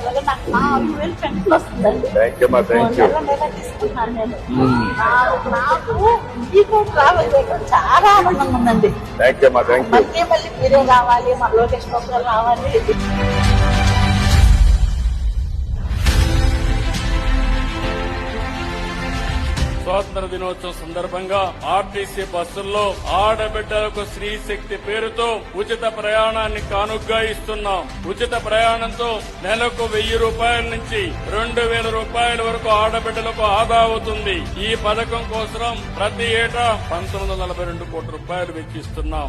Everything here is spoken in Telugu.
వల్ల నాకు 4,000 పెన్షన్ వస్తుందండి. నెల తీసుకున్నాను నేను. నాకు మీకు ట్రావెల్ చేయడం చాలా ఆనందంగా ఉందండి. మళ్ళీ మీరే రావాలి, మా లోకేష్ బాబు రావాలి. స్వాతంత్ర దినోత్సవం సందర్భంగా ఆర్టీసీ బస్సుల్లో ఆడబిడ్డలకు స్త్రీ శక్తి పేరుతో ఉచిత ప్రయాణాన్ని కానుగ్గా ఇస్తున్నాం. ఉచిత ప్రయాణంతో నెలకు 1,000 రూపాయల నుంచి 2,000 రూపాయల వరకు ఆడబిడ్డలకు ఆదా అవుతుంది. ఈ పథకం కోసం ప్రతి ఏటా 1,942 కోట్ల రూపాయలు వెచ్చిస్తున్నాం.